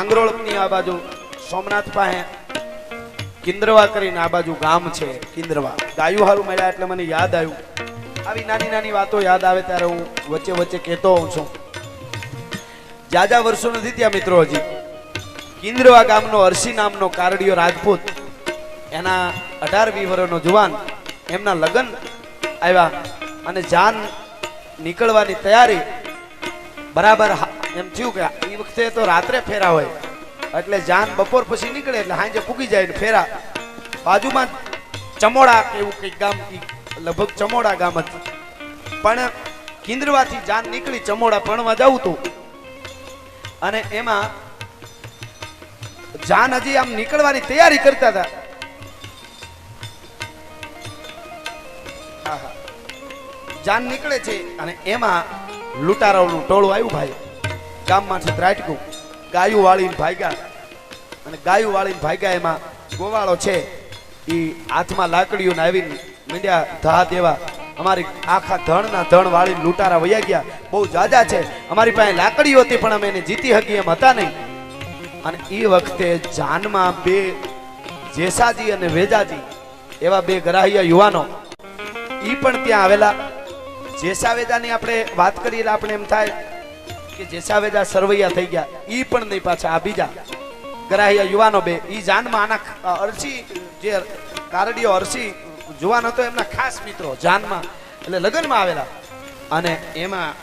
માંગરોળની આ બાજુ સોમનાથ પાસે કિન્દ્રવા કરીને આ બાજુ ગામ છે કિન્દ્રવા. ગાયું હારું મળ્યા એટલે મને યાદ આવ્યું. આવી નાની નાની વાતો યાદ આવે ત્યારે હું વચ્ચે વચ્ચે કહેતો હોઉં છું. જાજા વર્ષો નથી ત્યાં મિત્રો. હજી કિન્દ્રવા ગામનો અરસી નામનો કારડિયો રાજપૂત, એના 18-20 વર્ષનો જુવાન, એમના લગ્ન આવ્યા અને જાન નીકળવાની તૈયારી. બરાબર એમ થયું કે એ વખતે તો રાત્રે ફેરા હોય એટલે જાન બપોર પછી નીકળે એટલે સાંજે પૂગી જાય ને ફેરા. બાજુમાં ચમોડા એવું કંઈક ગામ, લગભગ ચમોડા ગામ હતું. પણ કિન્દ્રવાથી જાન નીકળી ચમોડા પણવા જવું હતું અને એમાં જાન હજી આમ નીકળવાની તૈયારી કરતા હતા. જાન નીકળે છે અને એમાં લૂંટારાઓનું ટોળું આવ્યું ભાઈ. ગામમાંથી ત્રાટકું ગાયું વાળીને ભાગ્યા અને ગાયું વાળીને ભાગ્યા. એમાં ગોવાળો છે એ હાથમાં લાકડીઓ આવીને મીંડ્યા ધા દેવા. અમારી આખા ધણના ધણ વાળીને લૂંટારા વયા ગયા. બહુ જાજા છે, અમારી પાસે લાકડીઓ હતી પણ અમે એને જીતી હકી એમ હતા નહીં. અને એ વખતે જાનમાં બે જેસાજી અને વેજાજી એવા બે ગરાહિયા યુવાનો ઈ પણ ત્યાં આવેલા. જેસા વેજાની આપણે વાત કરીએ એટલે આપણે એમ થાય કે જેસા વેજા સરવૈયા થઈ ગયા. ઈ પણ નહીં, પાછા આ બીજા ગરાહિયા યુવાનો બે ઈ જાનમાં આના અરસી જે કારડિયો અરસી જુવાન હતો એમના ખાસ મિત્રો જાનમાં એટલે લગ્નમાં આવેલા. અને એમાં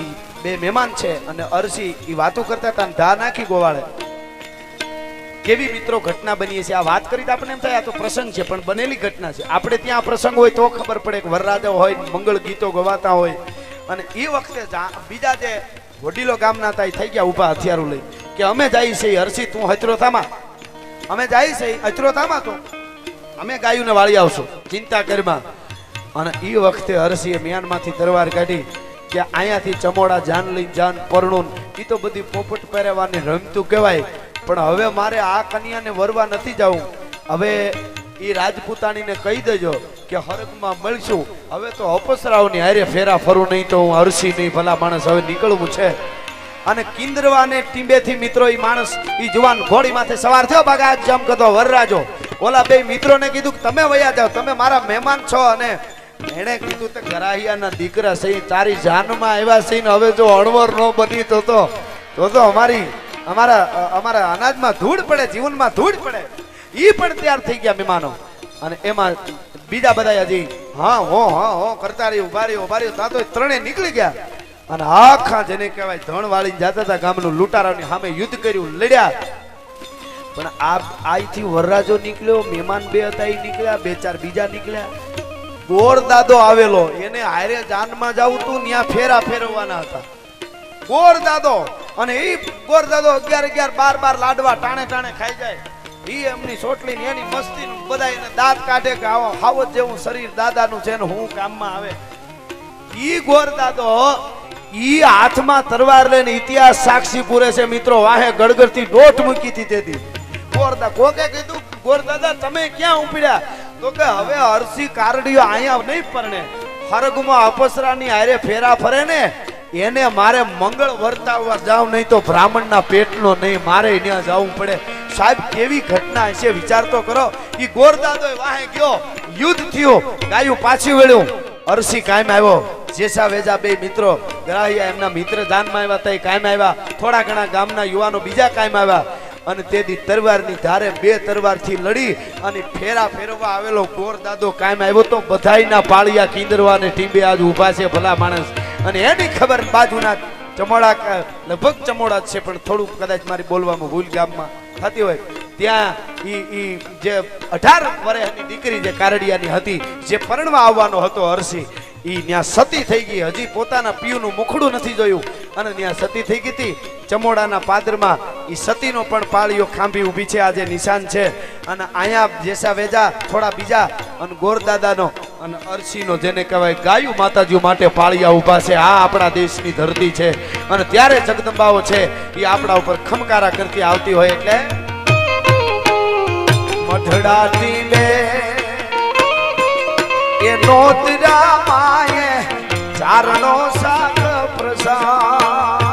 ઈ બે મહેમાન છે અને અરસી ઈ વાતો કરતા હતા. ધા નાખી ગોવાળે. કેવી મિત્રો ઘટના બની છે. આ વાત કરી તો આપણે એમ થાય આ તો પ્રસંગ છે, પણ બનેલી ઘટના છે. આપણે ત્યાં પ્રસંગ હોય તો ખબર પડે કે વરરાજા હોય, મંગળ ગીતો ગવાતા હોય. અને એ વખતે બીજા જે વડીલો ગામના હતા થઈ ગયા ઊભા હથિયારો લઈ કે અમે જાય છે હરસી તું હચરોથામાં, અમે જાય છે અચરોથામાં, તો અમે ગાયુંને વાળી આવશું, ચિંતા કરમાં. અને એ વખતે હરસીએ મિયાનમાંથી તલવાર કાઢી કે અહીંયાથી ચમોડા જાન લઈને જાન પરણું. એ તો બધી પોપટ પહેરવાની રમતું કહેવાય. પણ હવે મારે આ કન્યાને વરવા નથી જવું. હવે એ રાજપૂતાણીને કહી દેજો કે હરગમાં મળશું. હવે તો અપસરાઓની હારે ફેરા ફરું નહીં તો હું હરસી નહીં, ભલા માણસ હવે નીકળવું છે. અને કિન્દ્રવાને ટીંબેથી મિત્રો એ માણસ એ જુવાન ઘોડી માથે સવાર થયો. બાગા જમ કતો વરરાજો ઓલા બે મિત્રોને કીધું કે તમે વયા જાઓ, તમે મારા મહેમાન છો. અને એણે કીધું કે ગરાહિયાના દીકરા સહી તારી જાનમાં આવ્યા છે ને હવે જો અણવર ન બની તો અમારા અનાજમાં ધૂળ પડે, જીવનમાં ધૂળ પડે. ઈ પણ તૈયાર થઈ ગયા મહેમાનો. અને એમાં બીજા બધા હજી હા હો કરતા રહી ઉભા રહ્યો તા તો ત્રણે નીકળી ગયા. અને આખા જેને કહેવાય ધણ વાળીને જતા હતા ગામનું લૂંટારાની સામે યુદ્ધ કર્યું, લડ્યા. પણ આઈથી વરરાજો નીકળ્યો, મહેમાન બે હતા એ નીકળ્યા, બે ચાર બીજા નીકળ્યા. ગોર દાદો આવેલો, એને હારે જાનમાં જાવું તું, ત્યાં ફેરા ફેરવવાના હતા. ગોર દાદો અને એ ગોર દાદો 11 12 લાડવા ટાણે ટાણે ખાઈ જાય. ઈ એમની સોટલી ને એની મસ્તી બધા એને દાંત કાઢે કે આવો હાવત જેવું શરીર દાદાનું છે ને હું કામમાં આવે. ઈ ગોર દાદો ઈ હાથમાં તલવાર લઈને ઇતિહાસ સાક્ષી પૂરે છે મિત્રો. વાહે ગળગળતી દોટ મૂકી હતી તેથી ગોરદા કોકે કીધું ગોર દાદા તમે ક્યાં ઉપડ્યા? તો કે હવે હરસી કારડિયો અહીંયા નહીં પરણે, હરગમાં અપસરાની હારે ફેરા ફરે ને એને મારે મંગળ વર્તાવવા જાવ, નહીં તો બ્રાહ્મણના પેટનો નહીં, મારે ત્યાં જવું પડે. સાહેબ કેવી ઘટના હશે વિચાર તો કરો. ઈ ગોરદાદો વાહે ગયો, યુદ્ધ થયું, ગાયું પાછી વળ્યું, અરસી કાયમ આવ્યો. જેસા વેજા બે મિત્રો ગરાહિયા એમના મિત્ર જાનમાં આવ્યા હતા, કાયમ આવ્યા. થોડા ઘણા ગામના યુવાનો બીજા કાયમ આવ્યા. અને તેથી તલવારની ધારે બે તલવારથી લડી અને ફેરા ફેરવવા આવેલો ગોરદાદો કાયમ આવ્યો. તો બધાયના પાળિયા કિન્દ્રવા ને ટીંબે આજ ઊભા છે ભલા માણસ. અને એની ખબર બાજુના ચમોડા, લગભગ ચમોડા છે પણ થોડુંક કદાચ મારી બોલવામાં ભૂલ ગામમાં થતી હોય, ત્યાં ઈ જે 18 વર્ષની દીકરી જે કારડિયાની હતી, જે પરણવા આવવાનો હતો હરસી, ઈ ત્યાં સતી થઈ ગઈ. હજી પોતાના પિયુનું મુખડું નથી જોયું અને ત્યાં સતી થઈ ગઈ હતી. ચમોડાના પાદરમાં ઈ સતીનો પણ પાળીઓ ખાંભી ઊભી છે, આજે નિશાન છે. અને અહીંયા જેસા વેજા થોડા બીજા અને ગોરદાદાનો અને અરસીનો જેને કહેવાય ગાયું માતાજીઓ માટે પાળિયા ઊભા છે. આ આપણા દેશની ધરતી છે અને ત્યારે જગદંબાઓ છે એ આપણા ઉપર ખમકારા કરતી આવતી હોય. એટલે મઢડાની બે એ નોતરા માયે ચારનો સાગ પ્રસાદ,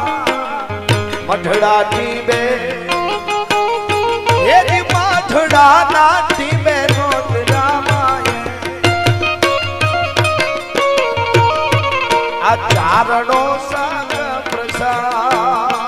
મઢડા ટીબે એ મઢડા ના ટીબે રોજ રામાય આ ચારણો સંગ પ્રસાદ